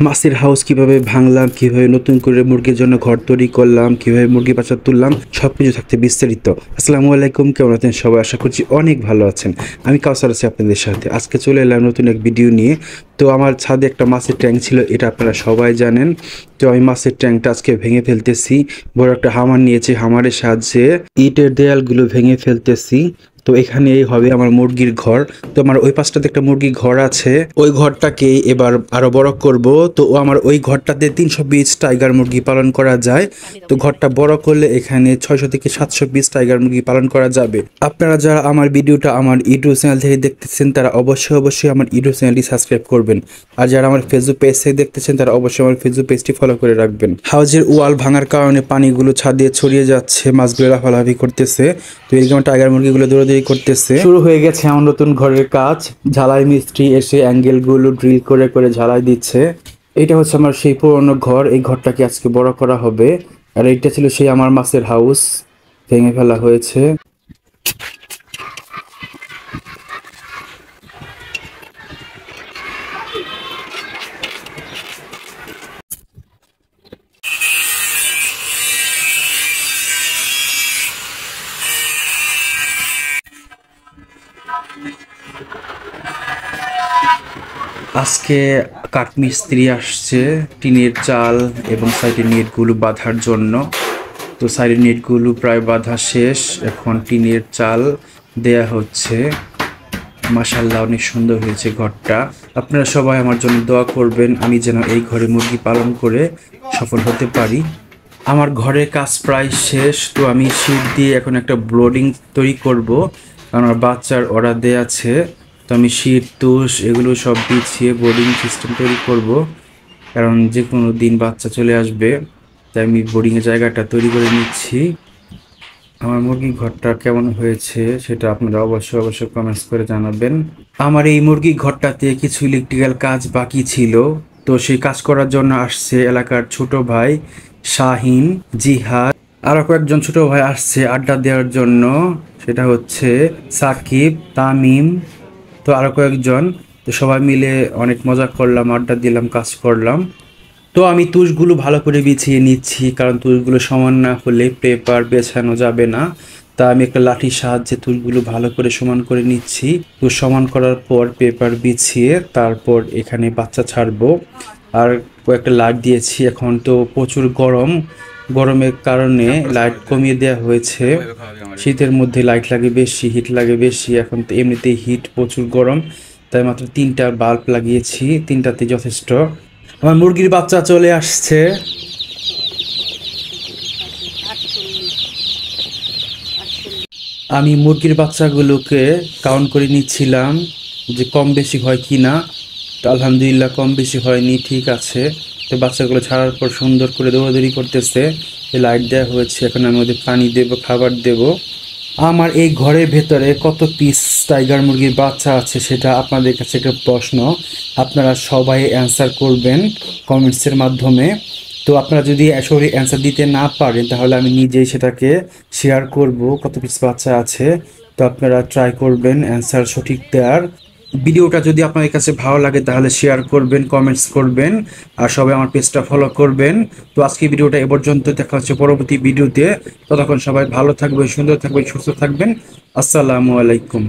মাছের হাউস কিভাবে ভাঙলাম, কিভাবে নতুন করে মুরগির জন্য ঘর তৈরি করলাম, কিভাবে মুরগি বাচ্চা তুললাম, সবকিছু থাকতে বিস্তারিত। আসসালামু আলাইকুম, কেমন আছেন সবাই? আশা করছি অনেক ভালো আছেন। আমি কাউসার আছি আপনাদের সাথে। আজকে চলে এলাম নতুন এক ভিডিও নিয়ে। তো আমার ছাদে একটা মাছের ট্যাঙ্ক ছিল, এটা আপনারা সবাই জানেন। তো আমি মাছের ট্যাঙ্কটা আজকে ভেঙে ফেলতেছি। বড় একটা হামার নিয়েছি, হামারের সাহায্যে ইটের দেয়ালগুলো ভেঙে ফেলতেছি। তো এখানে হবে আমার মুরগির ঘর। তো আমার ওই পাশটাতে একটা মুরগির ঘর আছে, ওই ঘরটাকে এবার আরো বড় করব। তো আমার ওই ঘরটাতে 320 টাইগার মুরগি পালন করা যায়। তো ঘরটা বড় করলে এখানে 600 থেকে 720 টাইগার মুরগি পালন করা যাবে। আপনারা যারা আমার ভিডিওটা আমার ইউটিউব চ্যানেল থেকে দেখতেছেন তারা অবশ্যই আমার ইউটিউব চ্যানেলটি সাবস্ক্রাইব করবেন। আর যারা আমার ফেসবুক পেজ থেকে দেখতেছেন তারা অবশ্যই আমার ফেসবুক পেজটি ফলো করে রাখবেন। হাউজের ওয়াল ভাঙার কারণে পানিগুলো ছাদে ছড়িয়ে যাচ্ছে, মাছগুলো লাফালাফি করতেছে। তো এরকম টাইগার মুরগিগুলো দৌড়াদৌড়ি করতেছে। শুরু হয়ে গেছে আমার নতুন ঘরের কাজ। ঝালাই মিস্ত্রি এসে অ্যাঙ্গেলগুলো ড্রিল করে করে ঝালাই দিচ্ছে। এটা হচ্ছে আমার সেই পুরনো ঘর। এই ঘরটাকে আজকে বড় করা হবে। আর এইটা ছিল সেই আমার মাছের হাউস, ভেঙে ফেলা হয়েছে। আজকে কাঠমিস্ত্রি আসছে টিনের চাল এবং সাইডের নেটগুলো বাঁধার জন্য। তো সাইডের নেটগুলো প্রায় বাঁধা শেষ, এখন টিনের চাল দেয়া হচ্ছে। মাশাআল্লাহ, অনেক সুন্দর হয়েছে ঘরটা। আপনারা সবাই আমার জন্য দোয়া করবেন, আমি যেন এই ঘরে মুরগি পালন করে সফল হতে পারি। আমার ঘরের কাজ প্রায় শেষ। তো আমি শীট দিয়ে এখন একটা ব্লোডিং তৈরি করব, কারণ আমার বাচ্চার অর্ডার দেয়া আছে। তো আমি শীট তুষ এগুলো সব বিছিয়ে বোর্ডিং সিস্টেম তৈরি করব, কারণ যে কোনো দিন বাচ্চা চলে আসবে। তাই আমি বোর্ডিংয়ের জায়গাটা তৈরি করে নিচ্ছি। আমার মুরগির ঘরটা কেমন হয়েছে সেটা আপনারা অবশ্যই কমেন্টস করে জানাবেন। আমার এই মুরগির ঘরটাতে কিছু ইলেকট্রিক্যাল কাজ বাকি ছিল। তো সেই কাজ করার জন্য আসছে এলাকার ছোট ভাই শাহিন, জিহাদ, আরো কয়েকজন ছোট ভাই আসছে আড্ডা দেওয়ার জন্য। সেটা হচ্ছে সাকিব, তামিম, তো আরো কয়েকজন। তো সবাই মিলে অনেক মজা করলাম, আড্ডা দিলাম, কাজ করলাম। তো আমি তুষগুলো ভালো করে বিছিয়ে নিচ্ছি, কারণ তুষগুলো সমান না হলে পেপার বেছানো যাবে না। তা আমি একটা লাঠির সাহায্যে তুষগুলো ভালো করে সমান করে নিচ্ছি। তুষ সমান করার পর পেপার বিছিয়ে তারপর এখানে বাচ্চা ছাড়বো। আর কয়েকটা লাইট দিয়েছি। এখন তো প্রচুর গরমের কারণে লাইট কমিয়ে দেওয়া হয়েছে। শীতের মধ্যে লাইট লাগে বেশি, হিট লাগে বেশি। এখন তো এমনিতেই হিট, প্রচুর গরম, তাই মাত্র 3টা বাল্ব লাগিয়েছি, 3টাতে যথেষ্ট। আমার মুরগির বাচ্চা চলে আসছে। আমি মুরগির বাচ্চাগুলোকে কাউন্ট করে নিচ্ছিলাম যে কম বেশি হয় কি না। তো আলহামদুলিল্লাহ কম বেশি হয়নি, ঠিক আছে। তো বাচ্চাগুলো ছাড়ার পর সুন্দর করে দৌড়াদৌড়ি করতেছে। লাইট দেওয়া হয়েছে, এখন আমি ওদের পানি দেব, খাবার দেব। আমার এই ঘরের ভেতরে কত পিস টাইগার মুরগির বাচ্চা আছে সেটা আপনাদের কাছে একটা প্রশ্ন। আপনারা সবাই অ্যান্সার করবেন কমেন্টসের মাধ্যমে। তো আপনারা যদি আসলে অ্যান্সার দিতে না পারেন তাহলে আমি নিজেই সেটাকে শেয়ার করব কত পিস বাচ্চা আছে। তো আপনারা ট্রাই করবেন অ্যান্সার সঠিক দেওয়ার। ভিডিওটা যদি আপনাদের কাছে ভালো লাগে তাহলে শেয়ার করবেন, কমেন্টস করবেন, আর সবাই আমার পেজটা ফলো করবেন। তো আজকে ভিডিওটা এ পর্যন্ত, দেখা হচ্ছে পরবর্তী ভিডিওতে। ততক্ষণ সবাই ভালো থাকবেন, সুন্দর থাকবেন, সুস্থ থাকবেন। আসসালামু আলাইকুম।